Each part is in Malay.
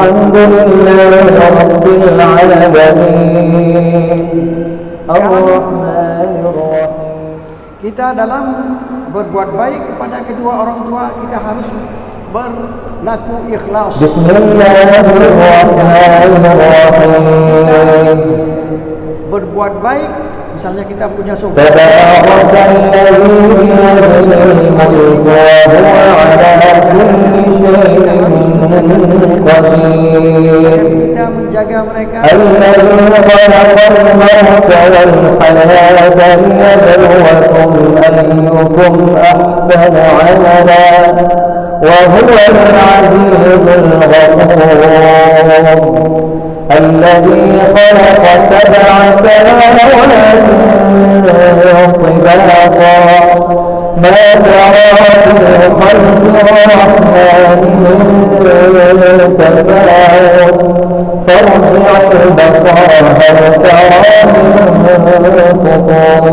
الحمد لله رب العالمين الرحمن الرحيم. Kita dalam berbuat baik kepada kedua orang tua, kita harus berlaku ikhlas. Bismillahirrahmanirrahim. Berbuat baik, misalnya kita punya saudara, Tabarakalladzi biyadihi al-mulku wa huwa ala kulli syai'in qadir. kita menjaga mereka. الذي خلق الموت والحياة ليبلوكم أيكم أحسن عملا وهو العزيز الغفور الذي خلق 7 سماوات طباقا ما ترى في خلق الرحمن من تفاوت فارجع البصر هل ترى من فطور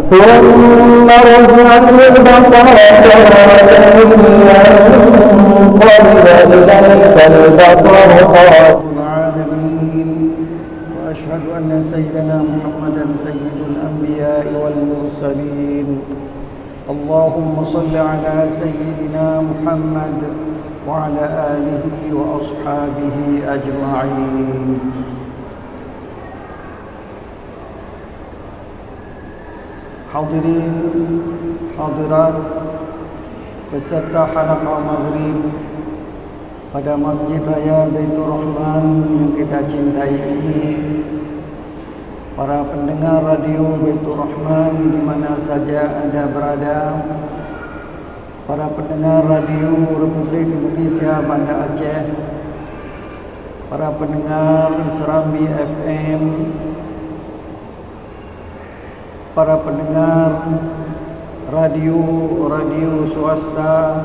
ثم ارجع البصر كرتين ينقلب إليك البصر خاسئا. العالمين وأشهد أن سيدنا محمدا سيد الأنبياء والمرسلين. اللهم صل على سيدنا محمد وعلى آله وأصحابه أجمعين. Hadirin, hadirat beserta halaqah maghrib pada Masjid Raya Baitur Rahman yang kita cintai ini, para pendengar radio Baitur Rahman di mana saja Anda berada, para pendengar radio Republik Indonesia Banda Aceh, para pendengar Serambi FM, para pendengar radio swasta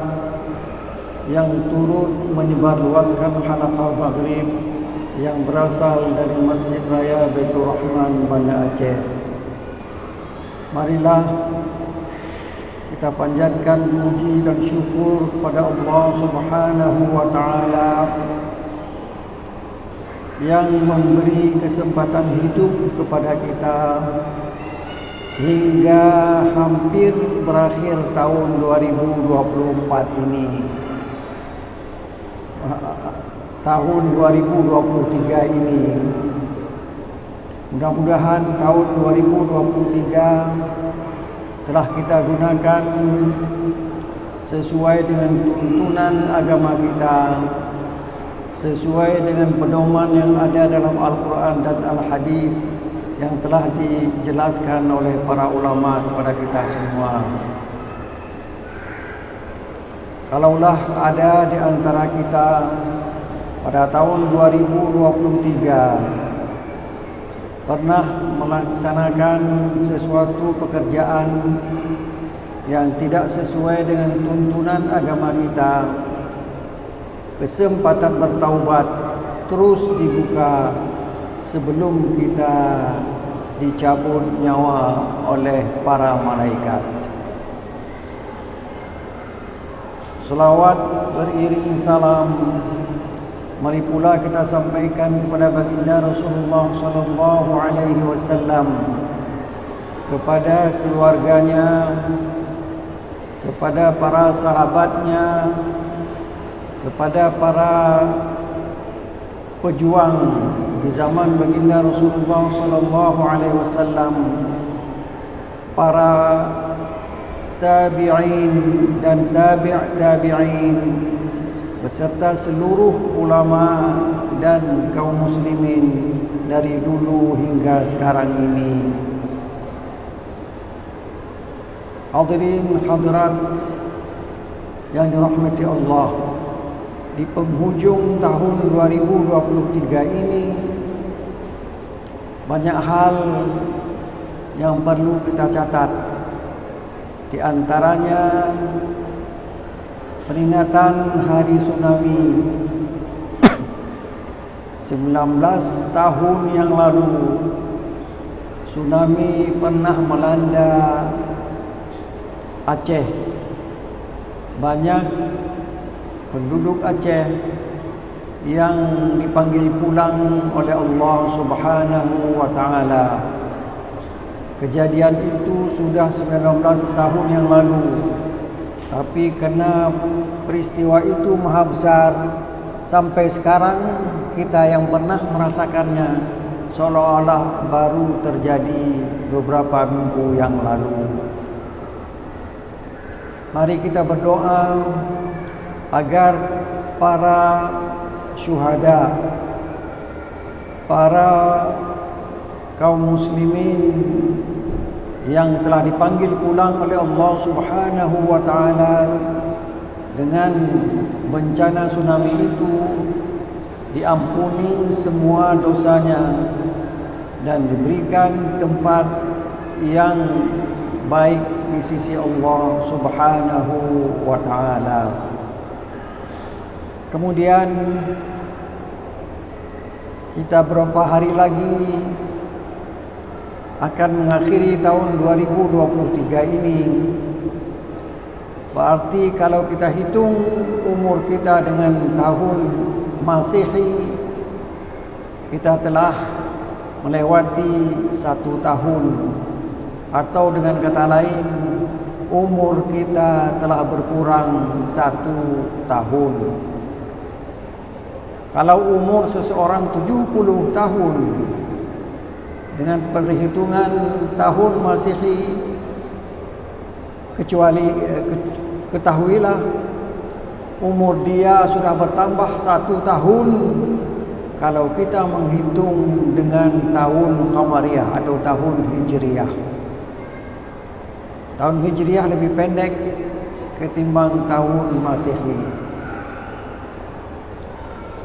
yang turut menyebarluaskan halaqah maghrib yang berasal dari Masjid Raya Baitur Rahman Banda Aceh. Marilah kita panjatkan puji dan syukur kepada Allah Subhanahu wa taala yang memberi kesempatan hidup kepada kita hingga hampir berakhir tahun 2024 ini. Tahun 2023 ini, mudah-mudahan tahun 2023 telah kita gunakan sesuai dengan tuntunan agama kita, sesuai dengan pedoman yang ada dalam Al-Quran dan Al-Hadis yang telah dijelaskan oleh para ulama kepada kita semua. Kalaulah ada di antara kita pada tahun 2023 pernah melaksanakan sesuatu pekerjaan yang tidak sesuai dengan tuntunan agama kita, kesempatan bertaubat terus dibuka sebelum kita dicabut nyawa oleh para malaikat. Selawat beriring salam mari pula kita sampaikan kepada baginda Rasulullah sallallahu alaihi wasallam, kepada keluarganya, kepada para sahabatnya, kepada para pejuang di zaman baginda Rasulullah sallallahu alaihi wasallam, para tabi'in dan tabi'in beserta seluruh ulama dan kaum muslimin dari dulu hingga sekarang ini. Hadirin hadirat yang dirahmati Allah, di penghujung tahun 2023 ini banyak hal yang perlu kita catat. Di antaranya peringatan Hari Tsunami 19 tahun yang lalu. Tsunami pernah melanda Aceh. Banyak penduduk Aceh yang dipanggil pulang oleh Allah Subhanahu wa taala. Kejadian itu sudah 19 tahun yang lalu. Tapi kerana peristiwa itu maha besar, sampai sekarang kita yang pernah merasakannya seolah-olah baru terjadi beberapa minggu yang lalu. Mari kita berdoa agar para syuhada, para kaum muslimin yang telah dipanggil pulang oleh Allah Subhanahu wa taala dengan bencana tsunami itu, diampuni semua dosanya dan diberikan tempat yang baik di sisi Allah Subhanahu wa taala. Kemudian kita beberapa hari lagi akan mengakhiri tahun 2023 ini. Berarti kalau kita hitung umur kita dengan tahun Masehi, kita telah melewati 1 tahun, atau dengan kata lain, umur kita telah berkurang 1 tahun. Kalau umur seseorang 70 tahun, dengan perhitungan tahun Masehi, ketahuilah umur dia sudah bertambah 1 tahun kalau kita menghitung dengan tahun Qamariyah atau tahun Hijriyah. Tahun Hijriyah lebih pendek ketimbang tahun Masehi.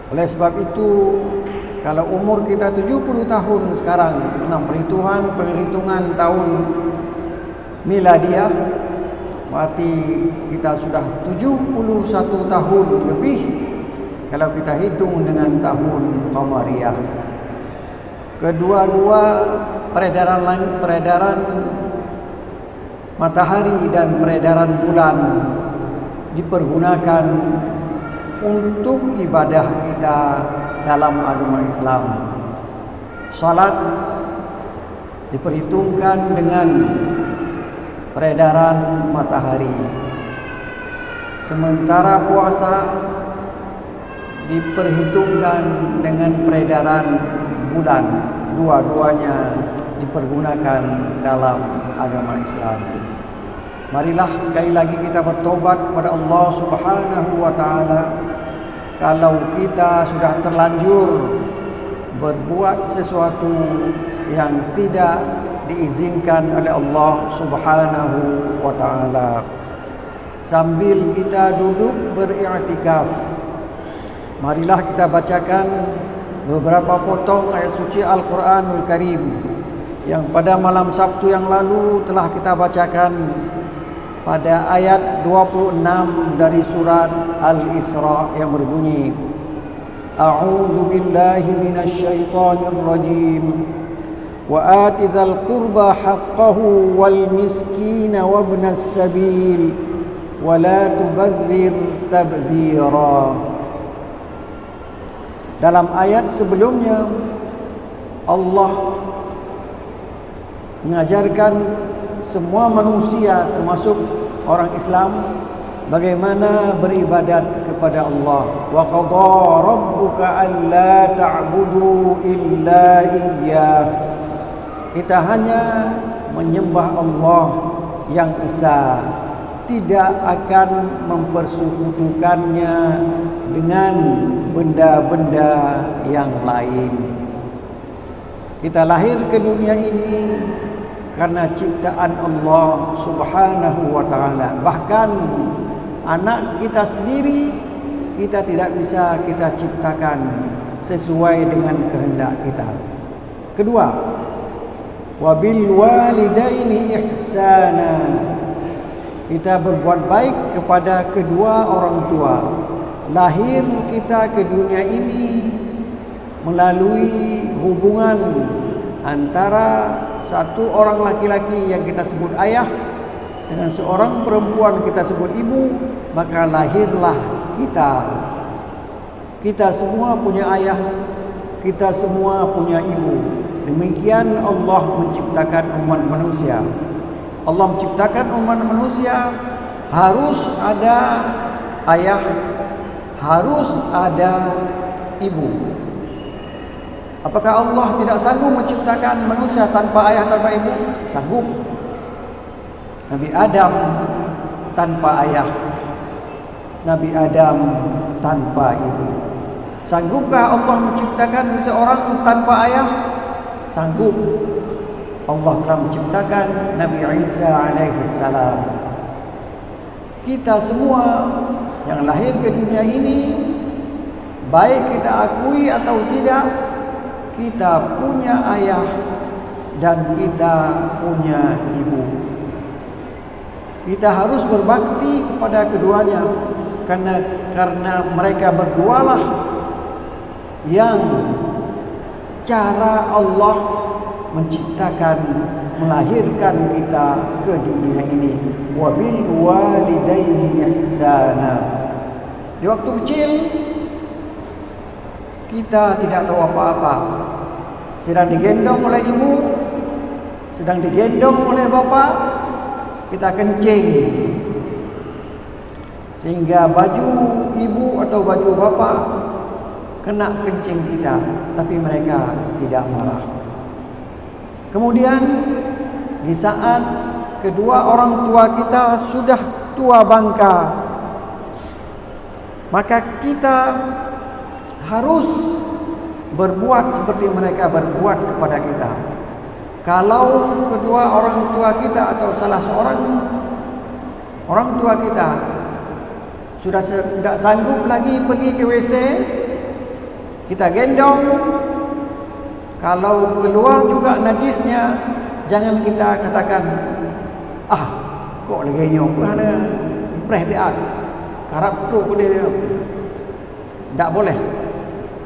Oleh sebab itu, kalau umur kita 70 tahun sekarang, dalam perhitungan tahun miladiah, berarti kita sudah 71 tahun lebih kalau kita hitung dengan tahun Qamariyah. Kedua-dua peredaran matahari dan peredaran bulan dipergunakan untuk ibadah kita dalam agama Islam. Salat diperhitungkan dengan peredaran matahari, sementara puasa diperhitungkan dengan peredaran bulan. Dua-duanya dipergunakan dalam agama Islam. Marilah sekali lagi kita bertobat kepada Allah Subhanahu wa taala. Kalau kita sudah terlanjur berbuat sesuatu yang tidak diizinkan oleh Allah Subhanahu wa taala, sambil kita duduk beriktikaf, marilah kita bacakan beberapa potong ayat suci Al-Quranul Karim yang pada malam Sabtu yang lalu telah kita bacakan pada ayat 26 dari surat Al-Isra yang berbunyi, A'udzu billahi minasyaitonir rajim, wa ati dzal qurba haqqahu wal miskina wa ibnas sabil wa la tubadzir tabdzira. Dalam ayat sebelumnya Allah mengajarkan semua manusia termasuk orang Islam bagaimana beribadat kepada Allah. Wa qadha rabbuka alla ta'budu illa iyyah. Kita hanya menyembah Allah yang esa, tidak akan mempersekutukannya dengan benda-benda yang lain. Kita lahir ke dunia ini karena ciptaan Allah Subhanahu wa taala. Bahkan anak kita sendiri kita tidak bisa kita ciptakan sesuai dengan kehendak kita. Kedua, wabil walidaini ihsana. Kita berbuat baik kepada kedua orang tua. Lahir kita ke dunia ini melalui hubungan antara satu orang laki-laki yang kita sebut ayah dengan seorang perempuan kita sebut ibu, maka lahirlah kita. Kita semua punya ayah, kita semua punya ibu. Demikian Allah menciptakan umat manusia. Allah menciptakan umat manusia harus ada ayah, harus ada ibu. Apakah Allah tidak sanggup menciptakan manusia tanpa ayah, tanpa ibu? Sanggup. Nabi Adam tanpa ayah, Nabi Adam tanpa ibu. Sanggupkah Allah menciptakan seseorang tanpa ayah? Sanggup. Allah telah menciptakan Nabi Isa alaihi salam. Kita semua yang lahir ke dunia ini, baik kita akui atau tidak, kita punya ayah dan kita punya ibu. Kita harus berbakti kepada keduanya karena mereka berdualah yang cara Allah menciptakan, melahirkan kita ke dunia ini. Wa bil walidaini ihsana. Di waktu kecil kita tidak tahu apa-apa, sedang digendong oleh ibu, sedang digendong oleh bapak, kita kencing sehingga baju ibu atau baju bapak kena kencing kita, tapi mereka tidak marah. Kemudian di saat kedua orang tua kita sudah tua bangka, maka kita harus berbuat seperti mereka berbuat kepada kita. Kalau kedua orang tua kita atau salah seorang orang tua kita sudah tidak sanggup lagi pergi ke WC, kita gendong. Kalau keluar juga najisnya, jangan kita katakan, kok lagi nyok ada perhatian karap tu dia. Tak boleh.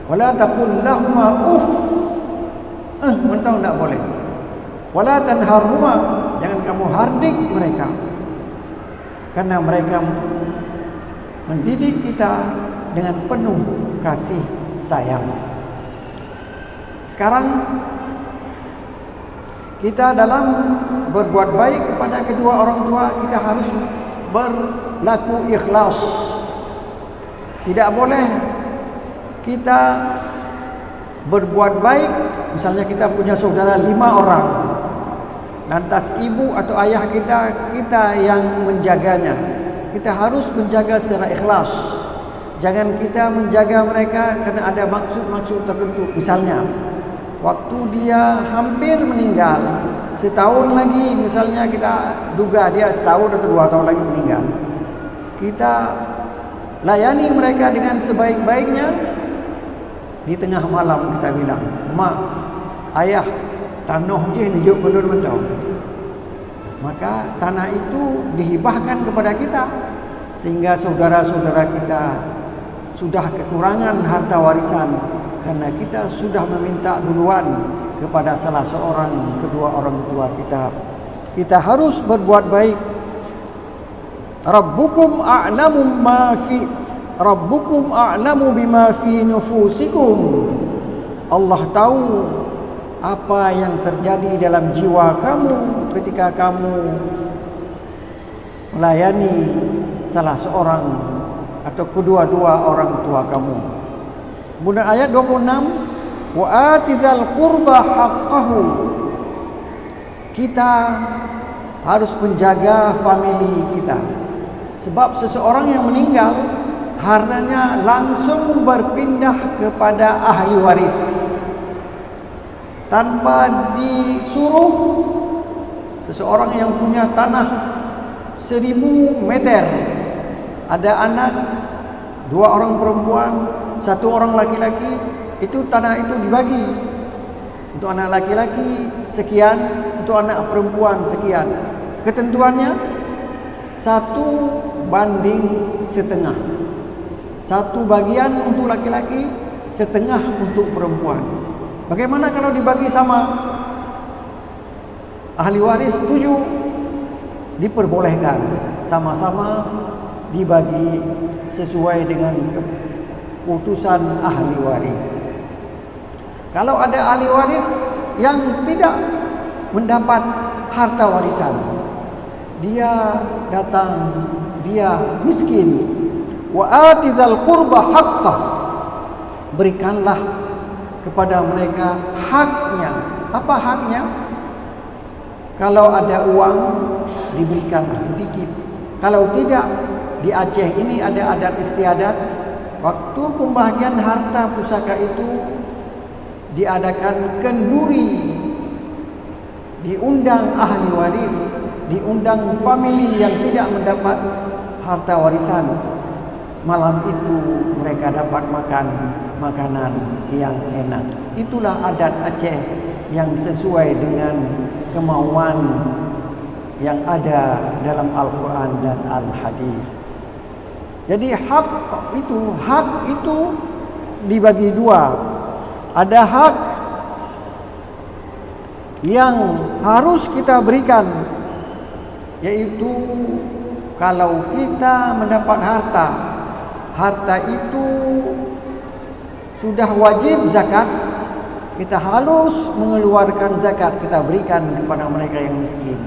Wala taqul lahuma uff. Mentang tak boleh. Wala tanharhuma, jangan kamu hardik mereka. Karena mereka mendidik kita dengan penuh kasih sayang. Sekarang kita dalam berbuat baik kepada kedua orang tua, kita harus berlaku ikhlas. Tidak boleh kita berbuat baik, misalnya kita punya saudara 5 orang, lantas ibu atau ayah kita yang menjaganya. Kita harus menjaga secara ikhlas. Jangan kita menjaga mereka karena ada maksud-maksud tertentu. Misalnya waktu dia hampir meninggal, setahun lagi misalnya kita duga dia setahun atau 2 tahun lagi meninggal, kita layani mereka dengan sebaik-baiknya. Di tengah malam kita bilang, mak, ayah, tanah je nijuk belur mentau. Maka tanah itu dihibahkan kepada kita, sehingga saudara-saudara kita sudah kekurangan harta warisan karena kita sudah meminta duluan kepada salah seorang kedua orang tua kita. Kita harus berbuat baik. Rabbukum a'lamu bima fi nufusikum. Allah tahu apa yang terjadi dalam jiwa kamu ketika kamu melayani salah seorang atau kedua-dua orang tua kamu. Kemudian ayat 26, wa atidal qurba haqqahu. Kita harus menjaga famili kita. Sebab seseorang yang meninggal, hartanya langsung berpindah kepada ahli waris tanpa disuruh. Seseorang yang punya tanah 1000 meter, ada anak 2 orang perempuan, 1 orang laki-laki, itu tanah itu dibagi. Untuk anak laki-laki sekian, untuk anak perempuan sekian. Ketentuannya 1:1. 1 bagian untuk laki-laki, setengah untuk perempuan. Bagaimana kalau dibagi sama? Ahli waris setuju, diperbolehkan sama-sama dibagi sesuai dengan putusan ahli waris. Kalau ada ahli waris yang tidak mendapat harta warisan, dia datang, dia miskin, wa atizal qurba haqqah, berikanlah kepada mereka haknya. Apa haknya? Kalau ada uang, diberikan sedikit. Kalau tidak, di Aceh ini ada adat istiadat, waktu pembagian harta pusaka itu diadakan kenduri, diundang ahli waris, diundang famili yang tidak mendapat harta warisan. Malam itu mereka dapat makan makanan yang enak. Itulah adat Aceh yang sesuai dengan kemauan yang ada dalam Al-Quran dan Al-Hadis. Jadi hak itu dibagi dua. Ada hak yang harus kita berikan, yaitu kalau kita mendapat harta itu sudah wajib zakat, kita harus mengeluarkan zakat, kita berikan kepada mereka yang miskin.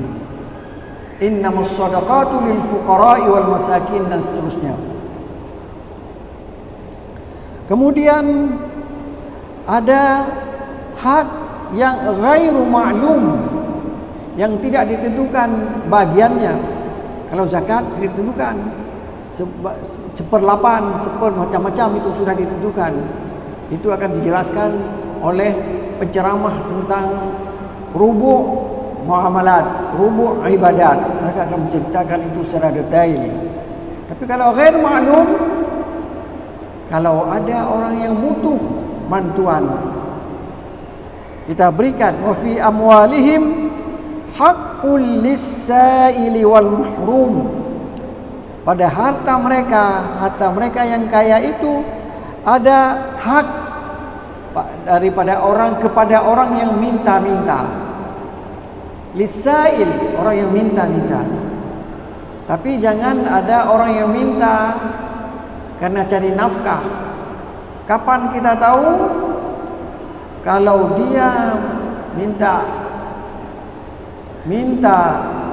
Innamas shadaqatu lil fuqara'i wal masakin, dan seterusnya. Kemudian ada hak yang ghairu ma'lum, yang tidak ditentukan bagiannya. Kalau zakat ditentukan, seperlapan, macam-macam itu sudah ditentukan. Itu akan dijelaskan oleh penceramah tentang rubu' muamalat, rubu' ibadat. Mereka akan menceritakan itu secara detail. Tapi kalau ghair ma'lum, kalau ada orang yang butuh bantuan, kita berikan. Wa fi amwalihim haqqul lis-sa'ili wal mahrum. Pada harta mereka yang kaya itu ada hak daripada orang kepada orang yang minta-minta. Lis-sa'il, orang yang minta-minta. Tapi jangan ada orang yang minta karena cari nafkah. Kapan kita tahu? Kalau dia minta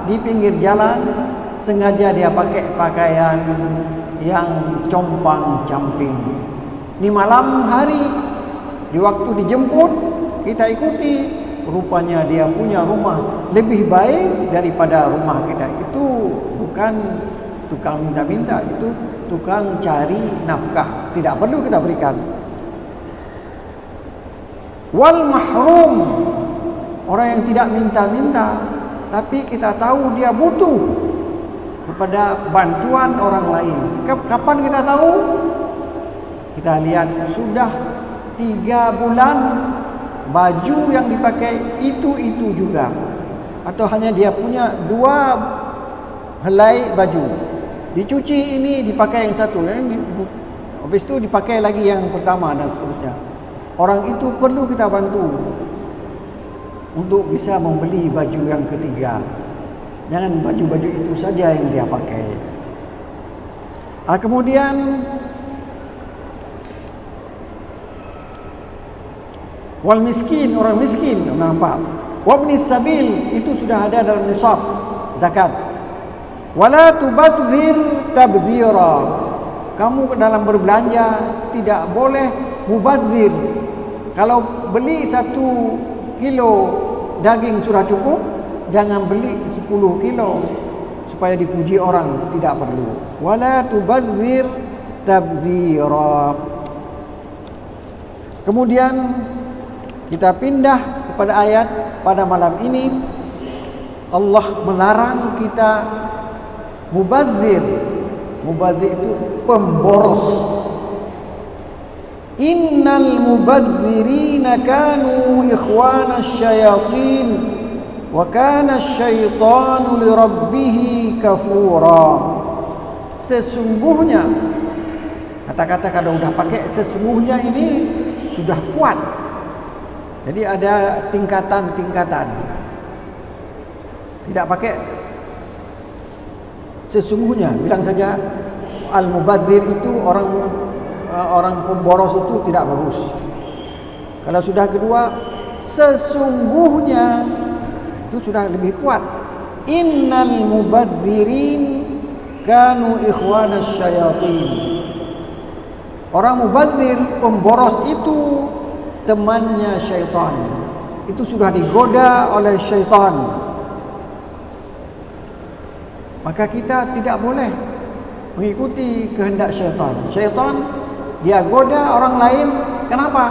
di pinggir jalan, sengaja dia pakai pakaian yang compang-camping. Di malam hari, di waktu dijemput, kita ikuti, rupanya dia punya rumah lebih baik daripada rumah kita. Itu bukan tukang minta-minta, itu tukang cari nafkah. Tidak perlu kita berikan. Wal mahrum, orang yang tidak minta-minta, tapi kita tahu dia butuh kepada bantuan orang lain. Kapan kita tahu? Kita lihat sudah 3 bulan baju yang dipakai itu juga, atau hanya dia punya 2 helai baju, dicuci ini, dipakai yang satu, habis itu dipakai lagi yang pertama, dan seterusnya. Orang itu perlu kita bantu untuk bisa membeli baju yang ketiga. Jangan baju-baju itu saja yang dia pakai. Kemudian wal miskin, orang miskin, nampak. Wabnis sabil, itu sudah ada dalam nisab zakat. Wala tubadzir tabdzira, kamu dalam berbelanja tidak boleh mubadzir. Kalau beli 1 kilo daging sudah cukup, jangan beli 10 kilo supaya dipuji orang, tidak perlu. Wala tubadzir tabdzira. Kemudian kita pindah kepada ayat pada malam ini. Allah melarang kita mubadzir. Mubadzir itu pemboros. Innal mubadzirina kanu ikhwana syayatin wa kana syaitanu lirabbih kafura. Sesungguhnya, kata-kata kalau sudah pakai sesungguhnya ini sudah kuat. Jadi ada tingkatan-tingkatan. Tidak pakai sesungguhnya, bilang saja al-mubadzir itu orang orang pemboros itu tidak bagus. Kalau sudah kedua, sesungguhnya itu sudah lebih kuat. Innal mubadzirin kanu ikhwanas syayatin. Orang mubadzir, pemboros itu temannya syaitan. Itu sudah digoda oleh syaitan. Maka kita tidak boleh mengikuti kehendak syaitan. Syaitan dia goda orang lain, kenapa?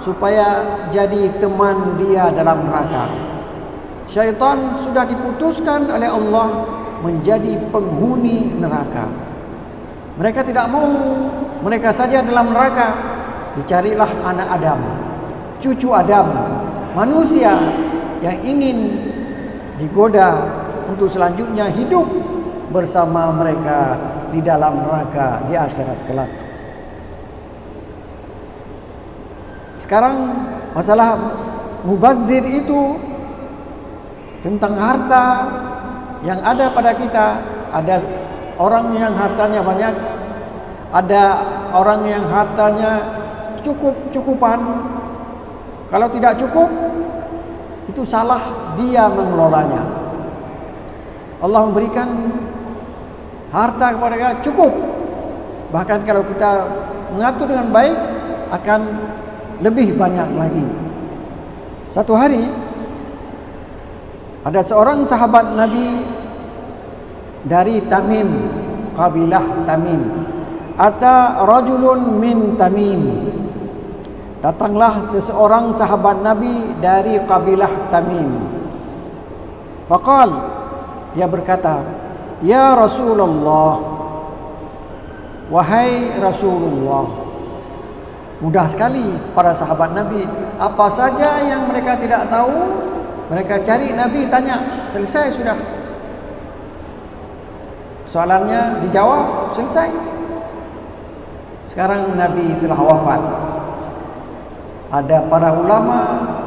Supaya jadi teman dia dalam neraka. Syaitan sudah diputuskan oleh Allah menjadi penghuni neraka. Mereka tidak mau mereka saja dalam neraka. Dicarilah anak Adam, cucu Adam, manusia yang ingin digoda untuk selanjutnya hidup bersama mereka di dalam neraka di akhirat kelak. Sekarang masalah mubazir itu tentang harta yang ada pada kita. Ada orang yang hartanya banyak, ada orang yang hartanya cukup-cukupan. Kalau tidak cukup, itu salah dia mengelolanya. Allah memberikan harta kepada kita cukup. Bahkan kalau kita mengatur dengan baik, akan lebih banyak lagi. Satu hari ada seorang sahabat Nabi dari Tamim, kabilah Tamim. Ata rajulun min Tamim. Datanglah seseorang sahabat Nabi dari kabilah Tamim. Faqal, dia berkata, "Ya Rasulullah, wahai Rasulullah." Mudah sekali para sahabat Nabi, apa saja yang mereka tidak tahu, mereka cari Nabi, tanya, selesai sudah. Soalannya dijawab, selesai. Sekarang Nabi telah wafat. Ada para ulama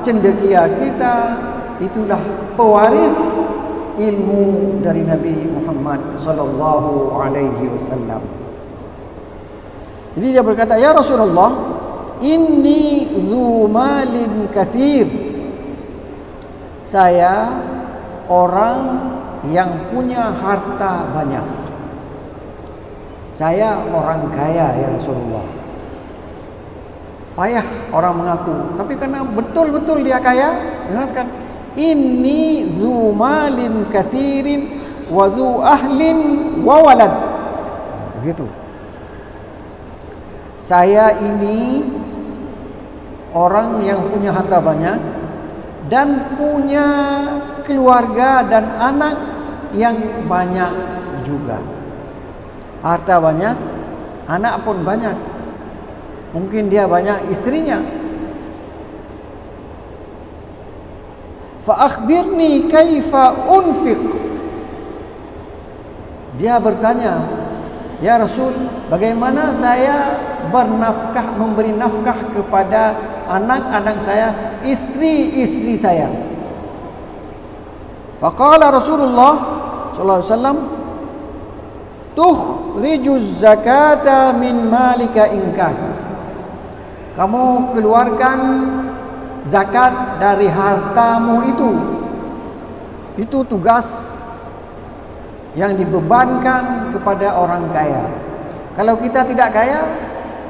cendekia kita, itulah pewaris ilmu dari Nabi Muhammad sallallahu alaihi wasallam. Jadi dia berkata, "Ya Rasulullah, inni zu malin katsir." Saya orang yang punya harta banyak. Saya orang kaya ya Rasulullah. Payah orang mengaku, tapi karena betul-betul dia kaya, dengarkan, inni zu malin katsirin wa zu ahlin wa walad. Begitu. Saya ini orang yang punya harta banyak dan punya keluarga dan anak yang banyak juga. Harta banyak, anak pun banyak. Mungkin dia banyak istrinya. Fa akhbirni kaifa unfiq. Dia bertanya, "Ya Rasul, bagaimana saya bernafkah, memberi nafkah kepada anak-anak saya, istri-istri saya?" Faqala Rasulullah sallallahu alaihi wasallam, "Tukhrijuz zakata min malika in kan." Kamu keluarkan zakat dari hartamu itu. Itu tugas yang dibebankan kepada orang kaya. Kalau kita tidak kaya,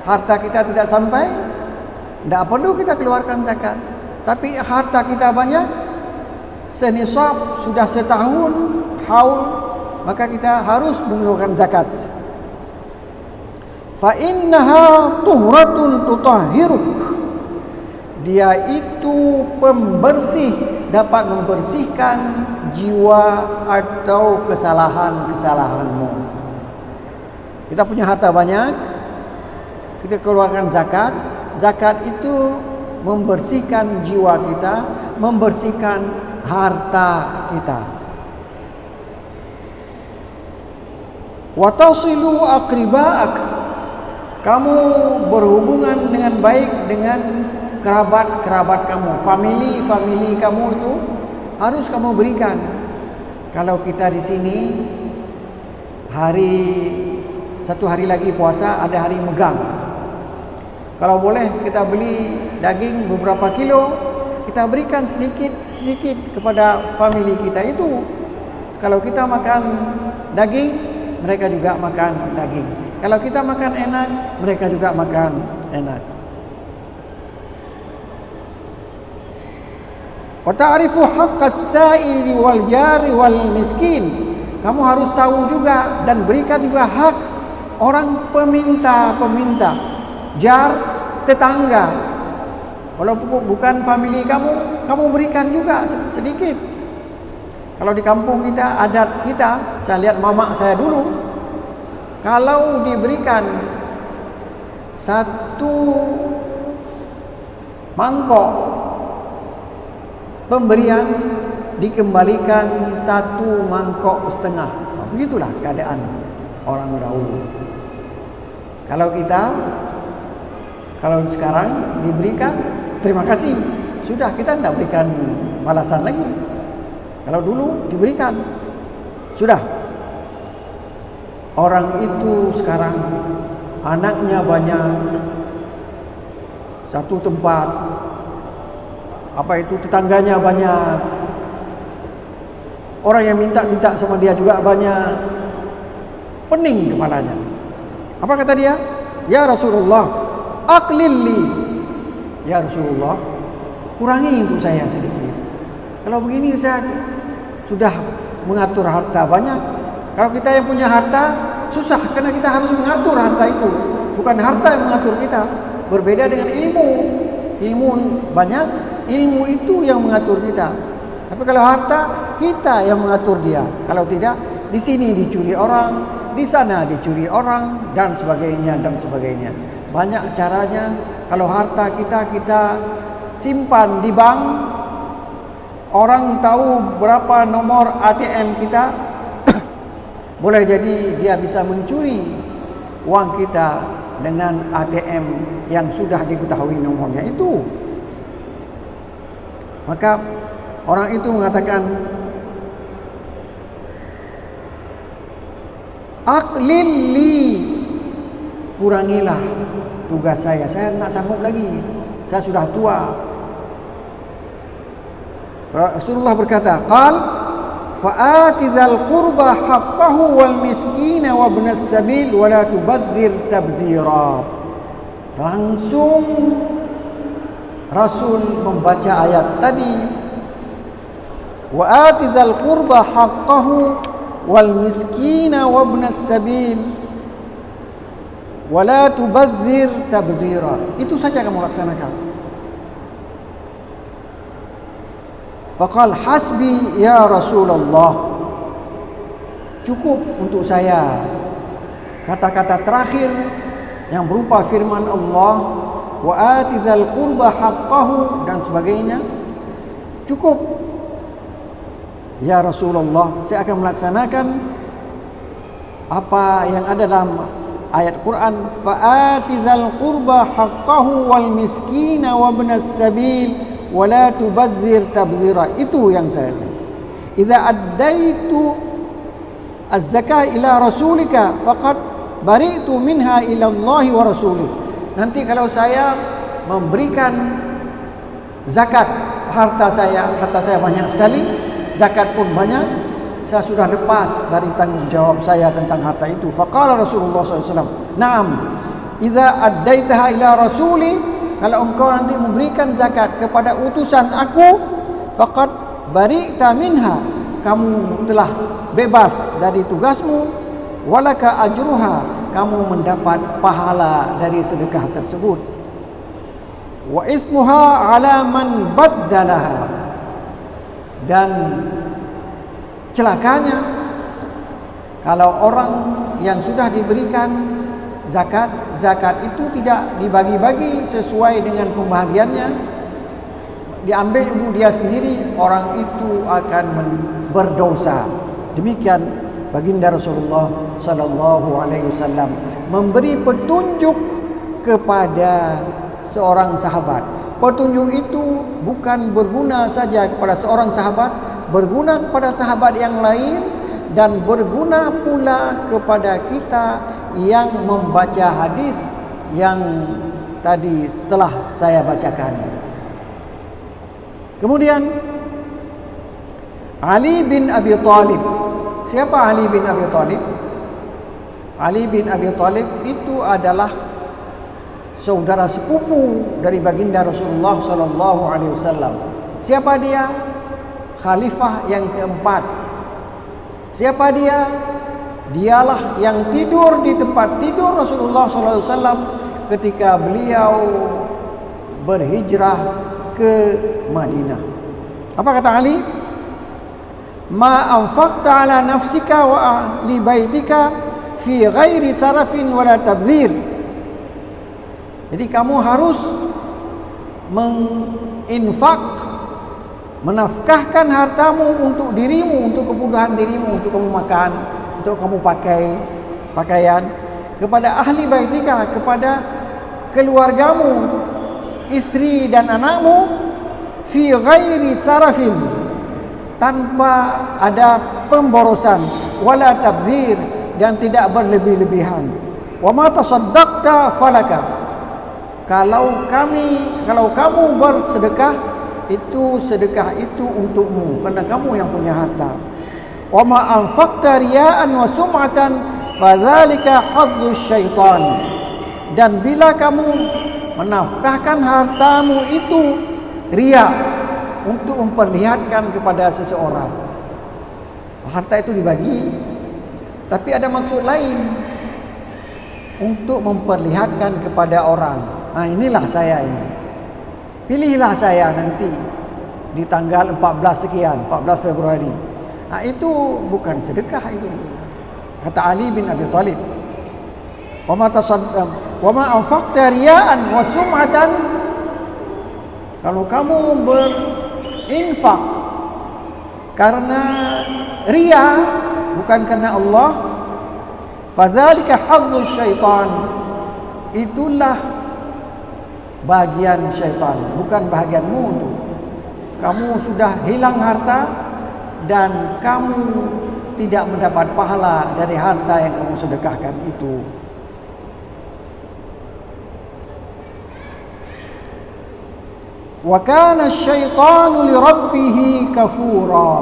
harta kita tidak sampai, tidak perlu kita keluarkan zakat. Tapi harta kita banyak, senisab, sudah setahun haul, maka kita harus mengeluarkan zakat. Fa innaha tuhratun tutahhiruk. Dia itu pembersih, dapat membersihkan jiwa atau kesalahan-kesalahanmu. Kita punya harta banyak, kita keluarkan zakat. Zakat itu membersihkan jiwa kita, membersihkan harta kita. Wa tasilu aqriba'ak. Kamu berhubungan dengan baik dengan kerabat-kerabat kamu, famili kamu itu harus kamu berikan. Kalau kita di sini satu hari lagi puasa, ada hari megang. Kalau boleh kita beli daging beberapa kilo, kita berikan sedikit-sedikit kepada family kita itu. Kalau kita makan daging, mereka juga makan daging. Kalau kita makan enak, mereka juga makan enak. Wa ta'rifu haqqas sa'ili wal jari wal miskin. Kamu harus tahu juga dan berikan juga hak orang peminta, jar, tetangga. Walaupun bukan family kamu berikan juga sedikit. Kalau di kampung kita, adat kita, saya lihat mamak saya dulu, kalau diberikan satu mangkok pemberian, dikembalikan satu mangkok setengah. Begitulah keadaan orang dahulu. Kalau sekarang diberikan, terima kasih, sudah, kita tidak berikan balasan lagi. Kalau dulu diberikan, sudah. Orang itu sekarang anaknya banyak, satu tempat, tetangganya banyak, orang yang minta sama dia juga banyak, pening kepalanya. Apa kata dia? Ya Rasulullah, aqlilli. Ya Rasulullah, kurangi untuk saya sedikit. Kalau begini saya sudah mengatur harta banyak. Kalau kita yang punya harta susah, karena kita harus mengatur harta itu, bukan harta yang mengatur kita. Berbeda dengan ilmu banyak, ilmu itu yang mengatur kita. Tapi kalau harta, kita yang mengatur dia. Kalau tidak, di sini dicuri orang, di sana dicuri orang, dan sebagainya. Banyak caranya. Kalau harta kita simpan di bank, orang tahu berapa nomor ATM kita, boleh jadi dia bisa mencuri uang kita dengan ATM yang sudah diketahui nomornya itu. Maka orang itu mengatakan, aqlilli, kurangilah tugas saya tidak sanggup lagi, saya sudah tua. Rasulullah berkata, qal fa'ati dzal qurba haqqahu wal miskina wa ibnas sabil wa la tubadzir tabdzira. Langsung Rasul membaca ayat tadi, wa ati dzal qurba haqqahu wal miskina wa ibnas sabil wa la tubadzir tabdzira. Itu saja kamu laksanakan. Faqal hasbi ya Rasulullah, cukup untuk saya. Kata-kata terakhir yang berupa firman Allah, wa ati dzal qurba haqqahu dan sebagainya, cukup ya Rasulullah, saya akan melaksanakan apa yang ada dalam ayat Quran, fa'ati dzal qurba haqqahu wal miskina wa ibnas sabil wa la tubadzir tabdzira. Itu yang saya lihat. Idza addaitu az-zakah ila rasulika faqad bari'tu minha ila Allah wa rasulih. Nanti kalau saya memberikan zakat harta saya banyak sekali, zakat pun banyak, saya sudah lepas dari tanggung jawab saya tentang harta itu. Faqala Rasulullah SAW, na'am, idza addaitaha ila rasuli, kalau engkau nanti memberikan zakat kepada utusan aku, faqad bari'ta minha, kamu telah bebas dari tugasmu, walaka ajruha, kamu mendapat pahala dari sedekah tersebut, wa ithmuha ala man baddalaha, dan celakanya kalau orang yang sudah diberikan zakat itu tidak dibagi-bagi sesuai dengan pembagiannya, diambil untuk dia sendiri, orang itu akan berdosa. Demikian baginda Rasulullah sallallahu alaihi wasallam memberi petunjuk kepada seorang sahabat. Petunjuk itu bukan berguna saja kepada seorang sahabat, berguna kepada sahabat yang lain, dan berguna pula kepada kita yang membaca hadis yang tadi telah saya bacakan. Kemudian Ali bin Abi Thalib. Siapa Ali bin Abi Thalib? Ali bin Abi Thalib itu adalah saudara sepupu dari baginda Rasulullah sallallahu alaihi wasallam. Siapa dia? Khalifah yang keempat. Siapa dia? Dialah yang tidur di tempat tidur Rasulullah sallallahu alaihi wasallam ketika beliau berhijrah ke Madinah. Apa kata Ali? Ma anfaqta ala nafsika wa ahli baitika fi ghairi sarafin wala tabdhir. Jadi kamu harus menginfak, menafkahkan hartamu untuk dirimu, untuk kebutuhan dirimu, untuk kamu makan, untuk kamu pakai pakaian, kepada ahli baitika, kepada keluargamu, istri dan anakmu, fi ghairi sarafin, tanpa ada pemborosan, wala tabdzir, dan tidak berlebih-lebihan. Wa ma tasaddaqta falaka. Kalau kamu bersedekah, itu sedekah itu untukmu, karena kamu yang punya harta. Wa ma anfaqta riya'an wa sum'atan fadzalika hadzus syaitan. Dan bila kamu menafkahkan hartamu itu riya, untuk memperlihatkan kepada seseorang, harta itu dibagi, tapi ada maksud lain, untuk memperlihatkan kepada orang. Nah, inilah saya ini. Pilihlah saya nanti di tanggal 14 sekian, 14 Februari. Nah, itu bukan sedekah itu. Kata Ali bin Abi Thalib. Wa ma anfaqta riya'an wa sum'atan. Kalau kamu berinfak karena riya, bukan karena Allah, fadzalika hadzus syaitan. Itulah bagian syaitan, bukan bahagianmu itu. Kamu sudah hilang harta dan kamu tidak mendapat pahala dari harta yang kamu sedekahkan itu. Wa kana asyaitanu li rabbih kafura.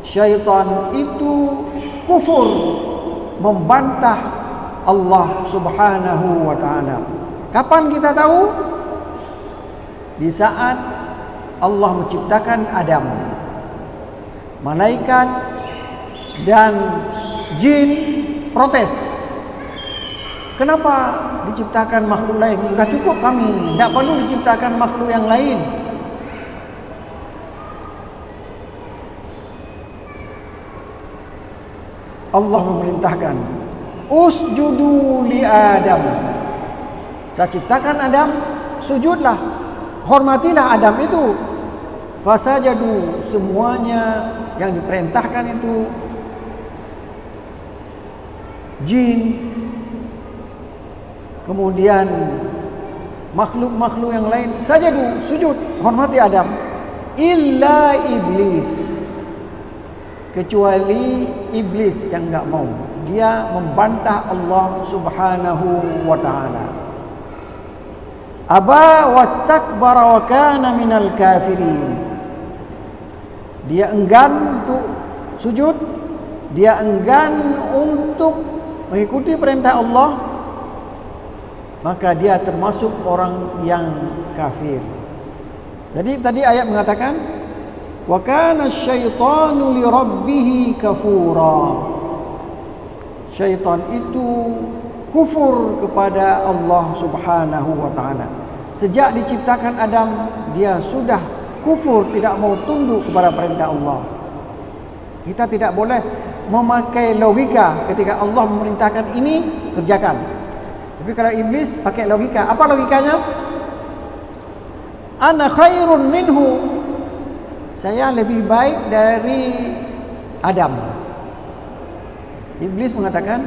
Syaitan itu kufur, membantah Allah Subhanahu wa taala. Kapan kita tahu? Di saat Allah menciptakan Adam, malaikat dan jin protes. Kenapa diciptakan makhluk lain? Sudah cukup kami ini, tidak perlu diciptakan makhluk yang lain. Allah memerintahkan, usjudu li Adam. Saya ciptakan Adam, sujudlah, hormatilah Adam itu. Fasajadu, semuanya yang diperintahkan itu, jin, kemudian makhluk-makhluk yang lain, sajadu, sujud, hormati Adam. Illa iblis, kecuali iblis yang enggak mau. Dia membantah Allah Subhanahu wa taala. Aba wastakbara wa kana minal kafirin. Dia enggan untuk sujud, dia enggan untuk mengikuti perintah Allah, maka dia termasuk orang yang kafir. Jadi tadi ayat mengatakan, wa kana asyaitanu li rabbih kafura. Syaitan itu kufur kepada Allah Subhanahu wa taala. Sejak diciptakan Adam, dia sudah kufur, tidak mau tunduk kepada perintah Allah. Kita tidak boleh memakai logika ketika Allah memerintahkan ini, kerjakan. Tapi kalau iblis pakai logika, apa logikanya? Ana khairun minhu. Saya lebih baik dari Adam. Iblis mengatakan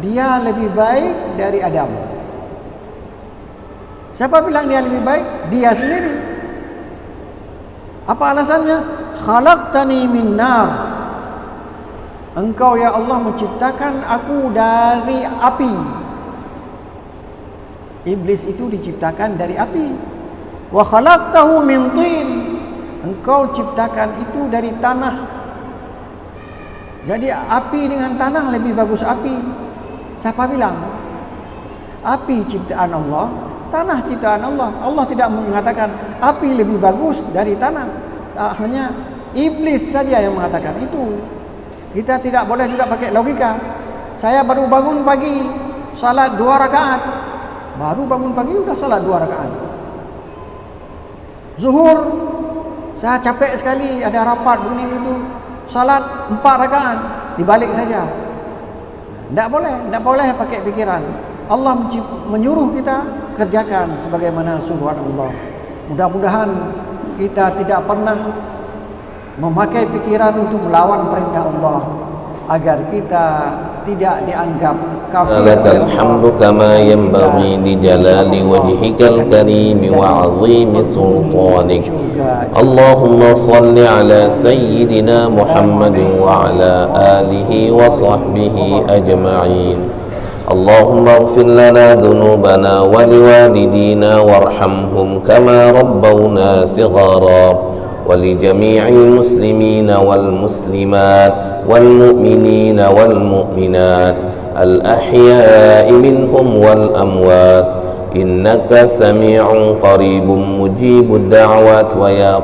dia lebih baik dari Adam. Siapa bilang dia lebih baik? Dia sendiri. Apa alasannya? Khalaqtani min nar. Engkau ya Allah menciptakan aku dari api. Iblis itu diciptakan dari api. Wa khalaqtahu min tin. Engkau ciptakan itu dari tanah. Jadi api dengan tanah lebih bagus api. Siapa bilang? Api ciptaan Allah, tanah ciptaan Allah. Allah tidak mengatakan api lebih bagus dari tanah. Hanya iblis saja yang mengatakan itu. Kita tidak boleh juga pakai logika. Saya baru bangun pagi, salat 2 rakaat. Baru bangun pagi sudah salat 2 rakaat. Zuhur, saya capek sekali, ada rapat begini itu, salat 4 rakaat, dibalik saja. Tidak boleh pakai pikiran. Allah menyuruh kita kerjakan sebagaimana suruhan Allah. Mudah-mudahan kita tidak pernah memakai pikiran untuk melawan perintah Allah, agar kita tidak dianggap kafir. Lakal hamdu kama yanbaghi li jalali wajhikal karim wa 'azimi sultanik. Allahumma salli ala sayyidina Muhammad wa ala alihi wa sahbihi ajma'in. Allahumma ighfir lana dhunubana wa liwalidina warhamhum kama rabbawna shighara. ولجميع المسلمين والمسلمات والمؤمنين والمؤمنات الأحياء منهم والأموات إنك سميع قريب مجيب الدعوات ويا